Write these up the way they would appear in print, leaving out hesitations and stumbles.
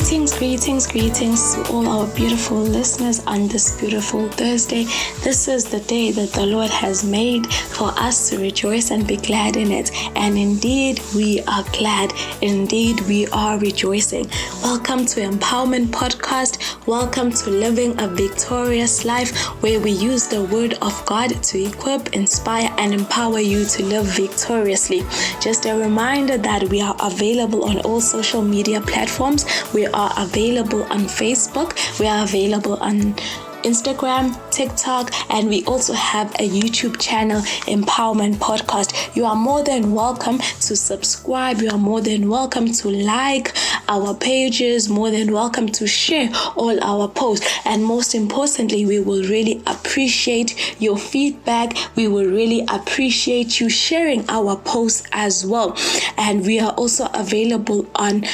Greetings to all our beautiful listeners on this beautiful Thursday. This is the day that the Lord has made for us to rejoice and be glad in it. And indeed, we are glad. Indeed, we are rejoicing. Welcome to Empowerment Podcast. Welcome to Living a Victorious Life, where we use the Word of God to equip, inspire, and empower you to live victoriously. Just a reminder that we are available on all social media platforms. We are available on Facebook. We are available on Instagram, TikTok, and we also have a YouTube channel, Empowerment Podcast. You are more than welcome to subscribe. You are more than welcome to like our pages, more than welcome to share all our posts. And most importantly, we will really appreciate your feedback. We will really appreciate you sharing our posts as well. And we are also available on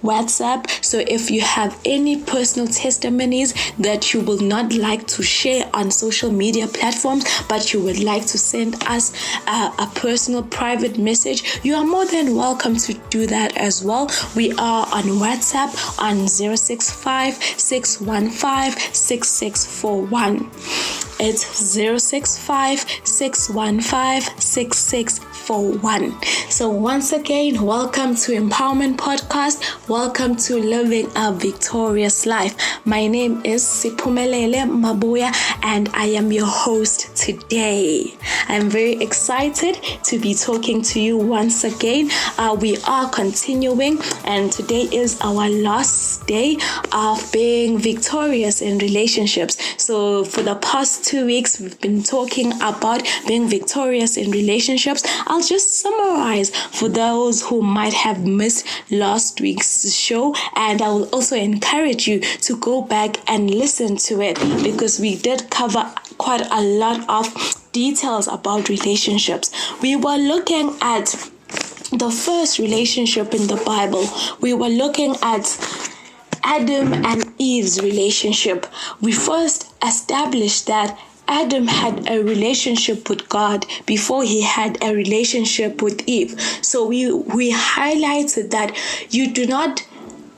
WhatsApp. So if you have any personal testimonies that you will not like to share on social media platforms, but you would like to send us a personal private message, you are more than welcome to do that as well. We are on WhatsApp on 065 615 6641. It's 065 615 6641. So once again, welcome to Empowerment Podcast. Welcome to Living a Victorious Life. My name is Sphumelele Mabuya, and I am your host today. I'm very excited to be talking to you once again. We are continuing, and today is our last day of being victorious in relationships. So for the past 2 weeks, we've been talking about being victorious in relationships. I'll just summarize for those who might have missed last week's show, and I will also encourage you to go back and listen to it, because we did cover quite a lot of details about relationships. We were looking at the first relationship in the Bible. We were looking at Adam and Eve's relationship. We first established that Adam had a relationship with God before he had a relationship with Eve. So we highlighted that you do not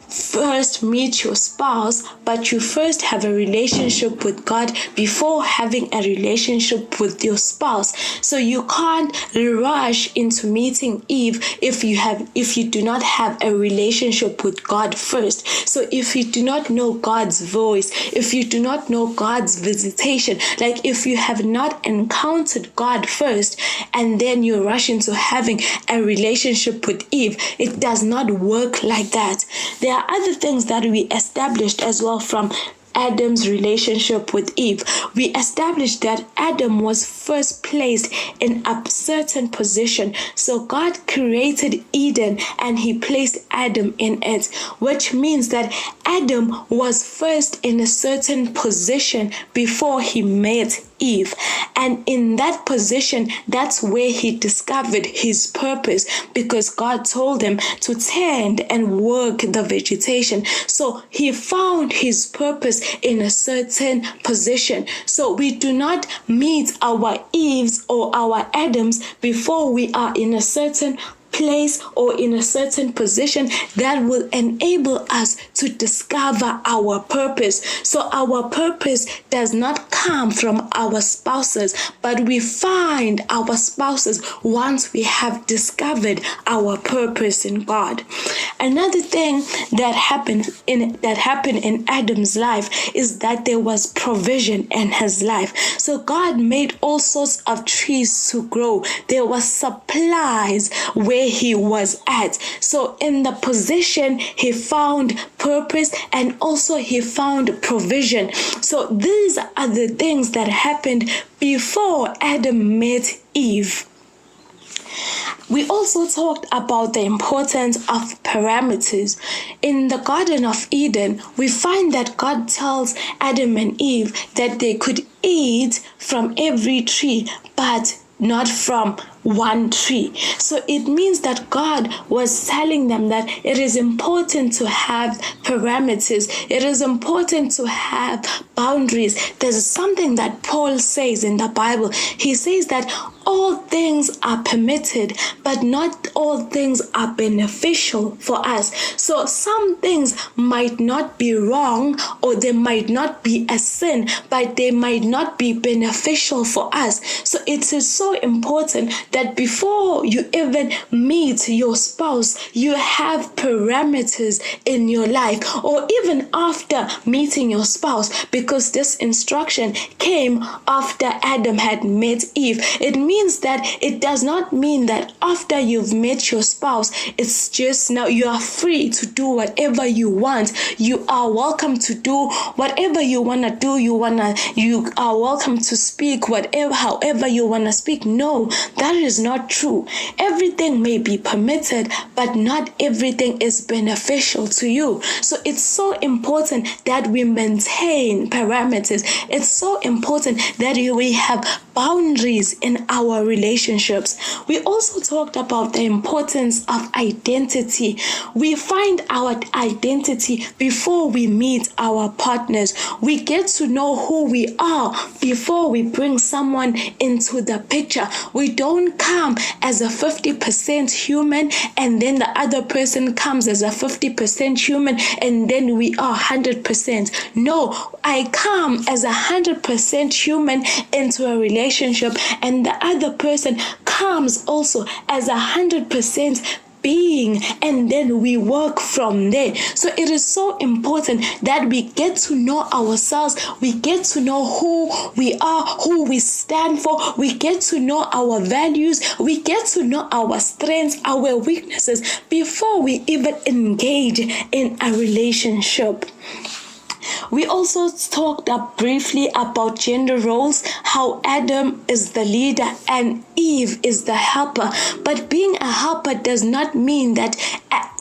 first meet your spouse, but you first have a relationship with God before having a relationship with your spouse. So you can't rush into meeting Eve if you do not have a relationship with God first. So if you do not know God's voice, if you do not know God's visitation, like if you have not encountered God first and then you rush into having a relationship with Eve, it does not work like that. There are other things that we established as well from Adam's relationship with Eve. We established that Adam was first placed in a certain position. So God created Eden and he placed Adam in it, which means that Adam was first in a certain position before he met Eve. And in that position, that's where he discovered his purpose, because God told him to tend and work the vegetation. So he found his purpose in a certain position. So we do not meet our Eves or our Adams before we are in a certain place or in a certain position that will enable us to discover our purpose. So our purpose does not come from our spouses, but we find our spouses once we have discovered our purpose in God. Another thing that happened in Adam's life is that there was provision in his life. So God made all sorts of trees to grow. There was supplies where he was at. So in the position, he found purpose and also he found provision. So these are the things that happened before Adam met Eve. We also talked about the importance of parameters. In the Garden of Eden, we find that God tells Adam and Eve that they could eat from every tree, but not from one tree. So it means that God was telling them that it is important to have parameters. It is important to have boundaries. There's something that Paul says in the Bible. He says that all things are permitted, but not all things are beneficial for us. So some things might not be wrong, or they might not be a sin, but they might not be beneficial for us. So it is so important that before you even meet your spouse, you have parameters in your life, or even after meeting your spouse, because this instruction came after Adam had met Eve. It means that it does not mean that after you've met your spouse, it's just now you are free to do whatever you want. You are welcome to do whatever you want to do. You are welcome to speak however you want to speak. No, that is not true. Everything may be permitted, but not everything is beneficial to you. So it's so important that we maintain parameters. It's so important that we have boundaries in our relationships. We also talked about the importance of identity. We find our identity before we meet our partners. We get to know who we are before we bring someone into the picture. We don't come as a 50% human and then the other person comes as a 50% human and then we are 100%. No, I come as 100% human into a relationship, and the other person comes also as 100% being, and then we work from there. So it is so important that we get to know ourselves, we get to know who we are, who we stand for, we get to know our values, we get to know our strengths, our weaknesses before we even engage in a relationship. We also talked briefly about gender roles, how Adam is the leader and Eve is the helper. But being a helper does not mean that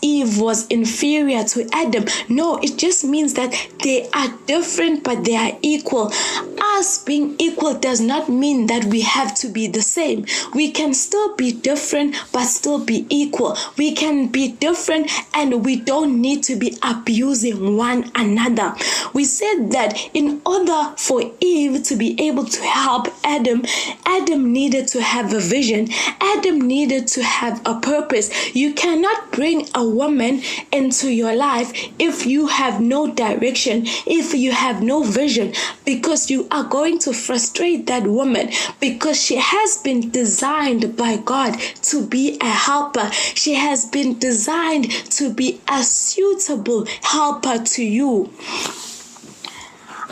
Eve was inferior to Adam. No, it just means that they are different, but they are equal. Us being equal does not mean that we have to be the same. We can still be different, but still be equal. We can be different and we don't need to be abusing one another. We said that in order for Eve to be able to help Adam, Adam needed to have a vision. Adam needed to have a purpose. You cannot bring a woman into your life if you have no direction, if you have no vision, because you are going to frustrate that woman, because she has been designed by God to be a helper. She has been designed to be a suitable helper to you.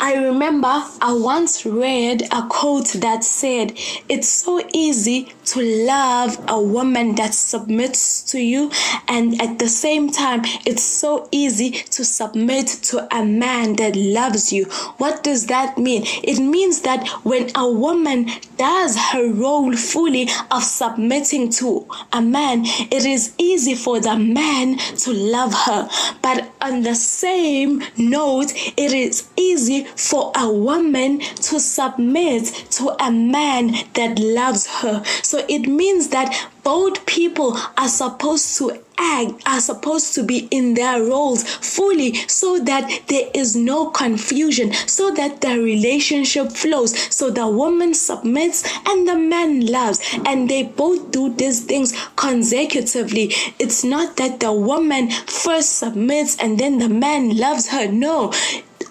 I remember I once read a quote that said, "It's so easy to love a woman that submits to you, and at the same time, it's so easy to submit to a man that loves you." What does that mean? It means that when a woman does her role fully of submitting to a man, it is easy for the man to love her. But on the same note, it is easy for a woman to submit to a man that loves her. So it means that both people are supposed to be in their roles fully, so that there is no confusion, so that the relationship flows. So the woman submits and the man loves, and they both do these things consecutively. It's not that the woman first submits and then the man loves her. No.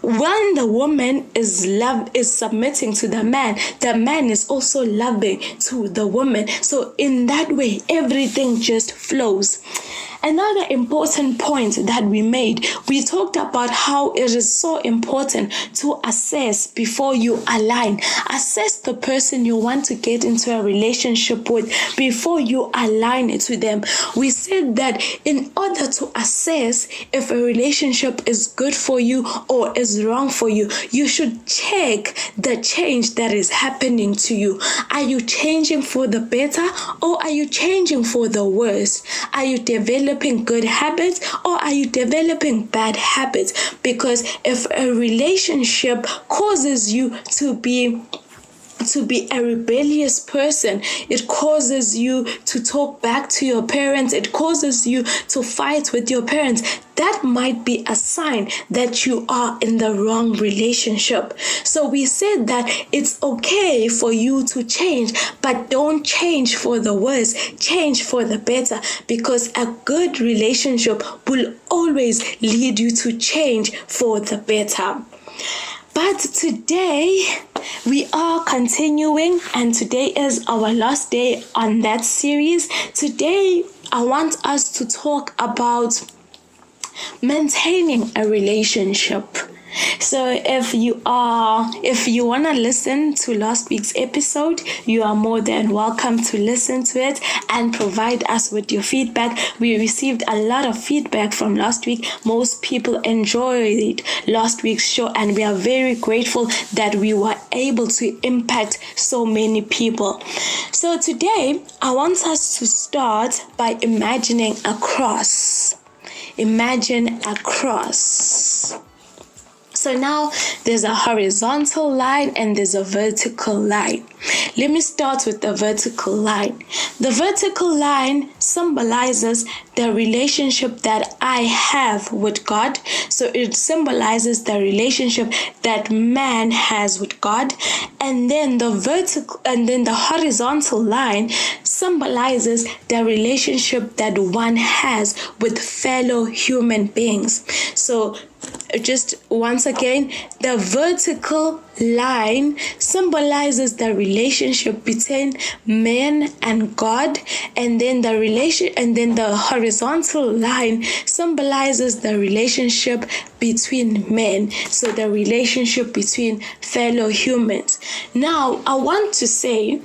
When the woman is submitting to the man is also loving to the woman. So in that way, everything just flows. Another important point that we made, we talked about how it is so important to assess before you align. Assess the person you want to get into a relationship with before you align it to them. We said that in order to assess if a relationship is good for you or is wrong for you, you should check the change that is happening to you. Are you changing for the better, or are you changing for the worse? Are you developing good habits, or are you developing bad habits? Because if a relationship causes you to be to be a rebellious person. It causes you to talk back to your parents. It causes you to fight with your parents. That might be a sign that you are in the wrong relationship. So we said that it's okay for you to change, but don't change for the worse. Change for the better, because a good relationship will always lead you to change for the better. But today we are continuing, and today is our last day on that series. Today I want us to talk about maintaining a relationship. So if you want to listen to last week's episode, you are more than welcome to listen to it and provide us with your feedback. We received a lot of feedback from last week. Most people enjoyed last week's show, and we are very grateful that we were able to impact so many people. So today I want us to start by imagining a cross. Imagine a cross. So now there's a horizontal line and there's a vertical line. Let me start with the vertical line. The vertical line symbolizes the relationship that I have with God. So it symbolizes the relationship that man has with God. And then the horizontal line symbolizes the relationship that one has with fellow human beings. So just once again, the vertical line symbolizes the relationship between man and God, and then the horizontal line symbolizes the relationship between men, so the relationship between fellow humans. Now I want to say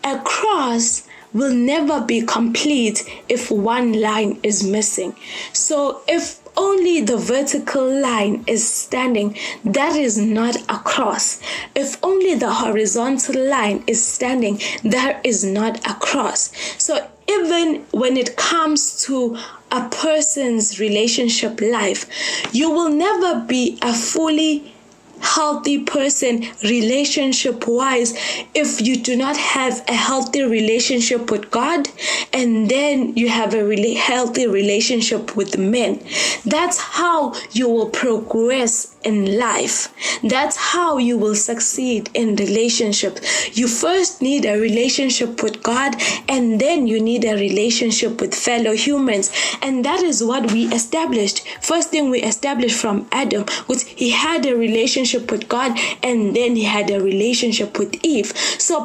a cross will never be complete if one line is missing. So if only the vertical line is standing, that is not a cross. If only the horizontal line is standing, that is not a cross. So even when it comes to a person's relationship life, you will never be a fully healthy person relationship wise if you do not have a healthy relationship with God, and then you have a really healthy relationship with men. That's how you will progress in life. That's how you will succeed in relationship. You first need a relationship with God, and then you need a relationship with fellow humans. And that is what we established. First thing we established from Adam was he had a relationship with God, and then he had a relationship with Eve.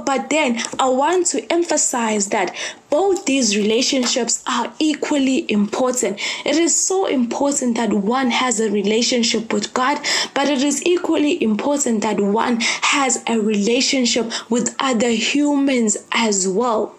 But then I want to emphasize that both these relationships are equally important. It is so important that one has a relationship with God, but it is equally important that one has a relationship with other humans as well.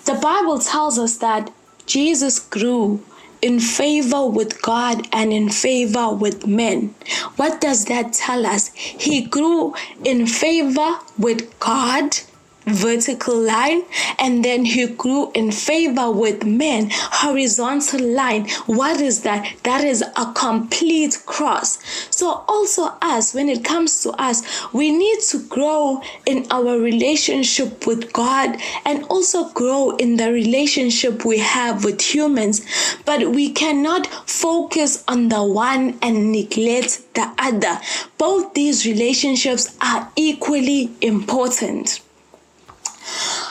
The Bible tells us that Jesus grew in favor with God and in favor with men. What does that tell us? He grew in favor with God, vertical line, and then he grew in favor with men, horizontal line. What is that? That is a complete cross. So also us, when it comes to us, we need to grow in our relationship with God and also grow in the relationship we have with humans. But we cannot focus on the one and neglect the other. Both these relationships are equally important.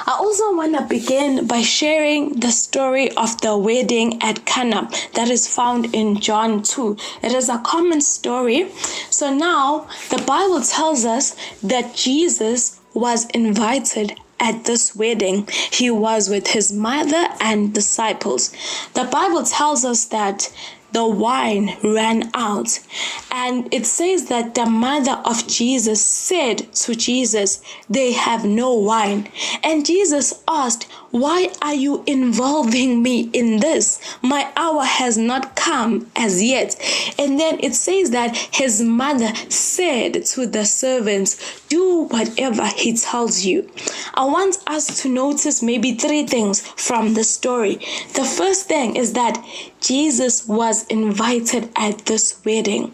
I also want to begin by sharing the story of the wedding at Cana that is found in John 2. It is a common story. So now the Bible tells us that Jesus was invited at this wedding. He was with his mother and disciples. The Bible tells us that the wine ran out, and it says that the mother of Jesus said to Jesus, "They have no wine." And Jesus asked, "Why are you involving me in this? My hour has not come as yet." And then it says that his mother said to the servants, "Do whatever he tells you." I want us to notice maybe 3 things from the story. The first thing is that Jesus was invited at this wedding.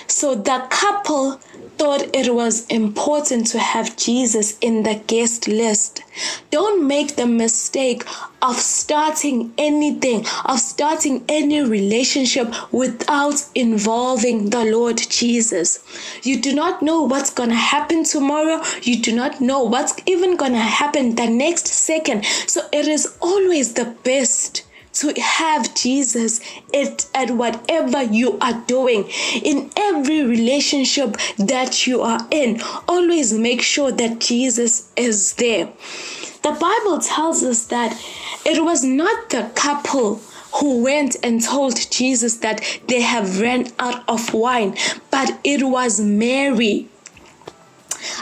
So the couple thought it was important to have Jesus in the guest list. Don't make the mistake of starting anything, of starting any relationship without involving the Lord Jesus. You do not know what's going to happen tomorrow. You do not know what's even going to happen the next second. So it is always the best to have Jesus at whatever you are doing. In every relationship that you are in, always make sure that Jesus is there. The Bible tells us that it was not the couple who went and told Jesus that they have ran out of wine, but it was Mary.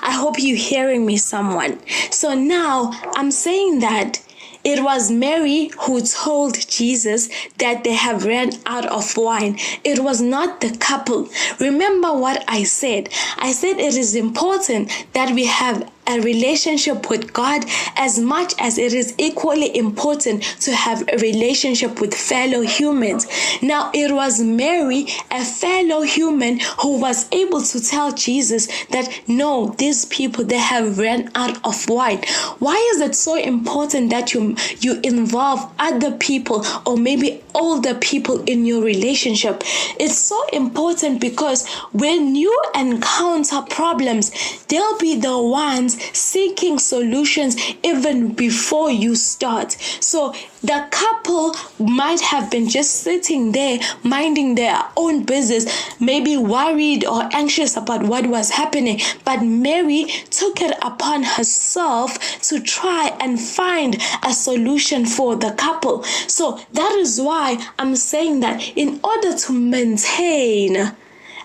I hope you're hearing me, someone. So now I'm saying that it was Mary who told Jesus that they have ran out of wine. It was not the couple. Remember what I said. I said it is important that we have a relationship with God as much as it is equally important to have a relationship with fellow humans. Now, it was Mary, a fellow human, who was able to tell Jesus that, no, these people, they have ran out of wine. Why is it so important that you involve other people or maybe older people in your relationship? It's so important because when you encounter problems, they'll be the ones seeking solutions even before you start. So the couple might have been just sitting there minding their own business, maybe worried or anxious about what was happening, but Mary took it upon herself to try and find a solution for the couple. So that is why I'm saying that in order to maintain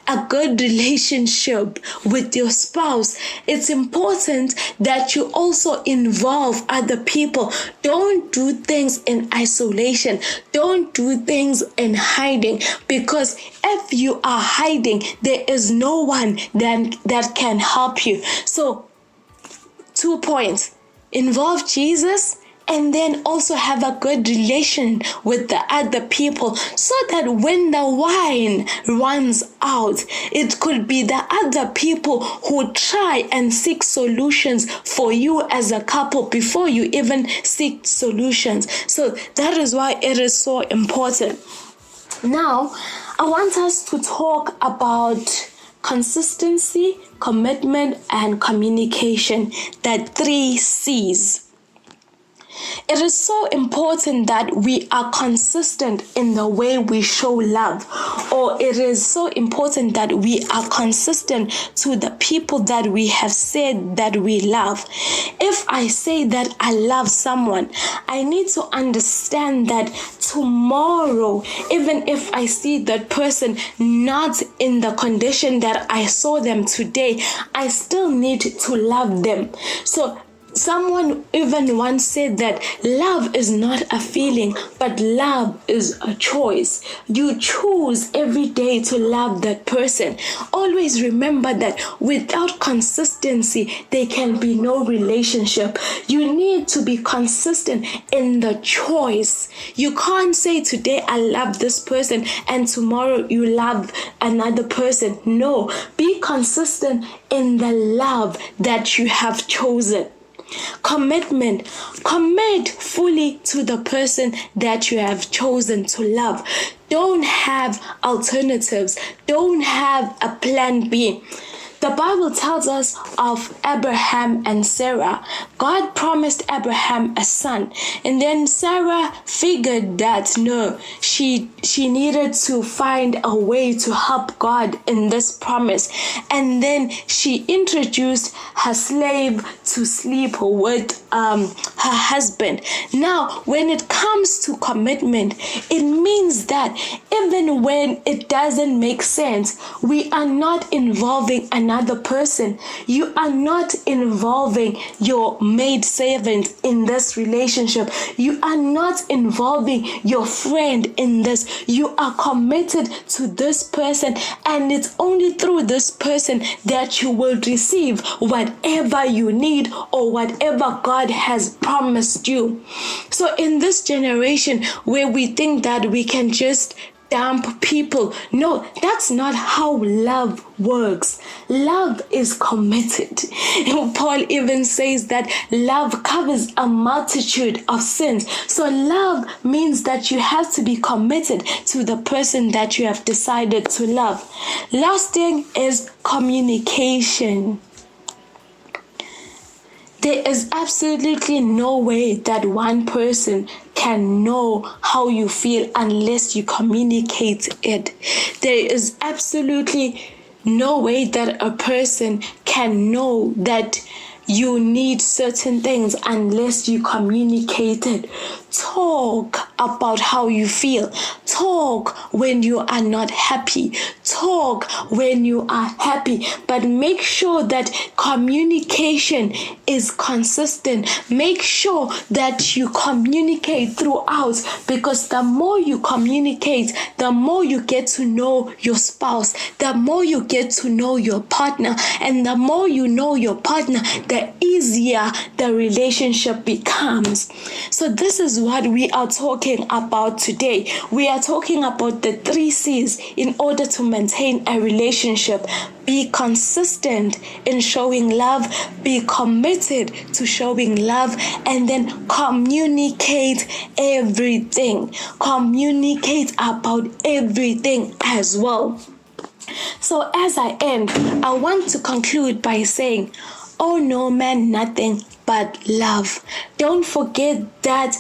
a good relationship with your spouse, it's important that you also involve other people. Don't do things in isolation. Don't do things in hiding, because if you are hiding, there is no one that can help you. So 2 points: involve Jesus, and then also have a good relation with the other people, so that when the wine runs out, it could be the other people who try and seek solutions for you as a couple before you even seek solutions. So that is why it is so important. Now, I want us to talk about consistency, commitment, and communication, the 3 C's. It is so important that we are consistent in the way we show love, or it is so important that we are consistent to the people that we have said that we love. If I say that I love someone, I need to understand that tomorrow, even if I see that person not in the condition that I saw them today, I still need to love them. So someone even once said that love is not a feeling, but love is a choice. You choose every day to love that person. Always remember that without consistency, there can be no relationship. You need to be consistent in the choice. You can't say today I love this person and tomorrow you love another person. No, be consistent in the love that you have chosen. Commitment. Commit fully to the person that you have chosen to love. Don't have alternatives. Don't have a plan B. The Bible tells us of Abraham and Sarah. God promised Abraham a son, and then Sarah figured that no, she needed to find a way to help God in this promise, and then she introduced her slave to sleep with her husband. Now, when it comes to commitment, it means that even when it doesn't make sense, we are not involving another person. You are not involving your maid servant in this relationship. You are not involving your friend in this. You are committed to this person, and it's only through this person that you will receive whatever you need or whatever God has promised you. So in this generation where we think that we can just dump people. No, that's not how love works. Love is committed. Paul even says that love covers a multitude of sins. So love means that you have to be committed to the person that you have decided to love. Last thing is communication. There is absolutely no way that one person can know how you feel unless you communicate it. There is absolutely no way that a person can know that you need certain things unless you communicate it. Talk about how you feel. Talk when you are not happy. Talk when you are happy. But make sure that communication is consistent. Make sure that you communicate throughout, because the more you communicate, the more you get to know your spouse, the more you get to know your partner, and the more you know your partner, the easier the relationship becomes. So this is what we are talking about today. We are talking about the 3 C's in order to maintain a relationship. Be consistent in showing love, be committed to showing love, and then communicate everything. Communicate about everything as well. So as I end, I want to conclude by saying, oh no man, nothing but love. Don't forget that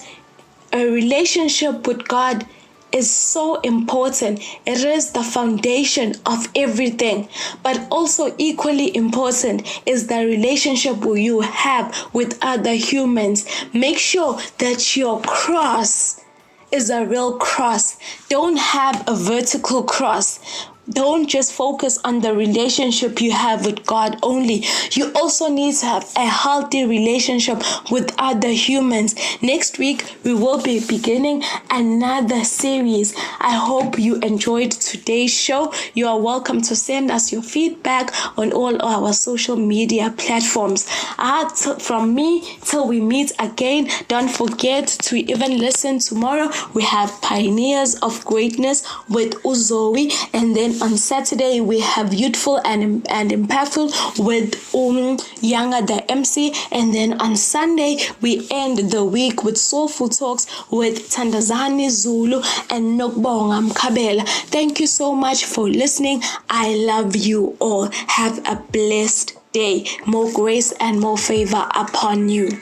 a relationship with God is so important. It is the foundation of everything. But also equally important is the relationship you have with other humans. Make sure that your cross is a real cross. Don't have a vertical cross. Don't just focus on the relationship you have with God only. You also need to have a healthy relationship with other humans. Next week, we will be beginning another series. I hope you enjoyed today's show. You are welcome to send us your feedback on all our social media platforms. From me till we meet again, don't forget to even listen tomorrow. We have Pioneers of Greatness with Uzoe, and then on Saturday, we have Youthful and Impactful with Younger the MC. And then on Sunday, we end the week with Soulful Talks with Tandazani Zulu and Nokbonga Mkabela. Thank you so much for listening. I love you all. Have a blessed day. More grace and more favor upon you.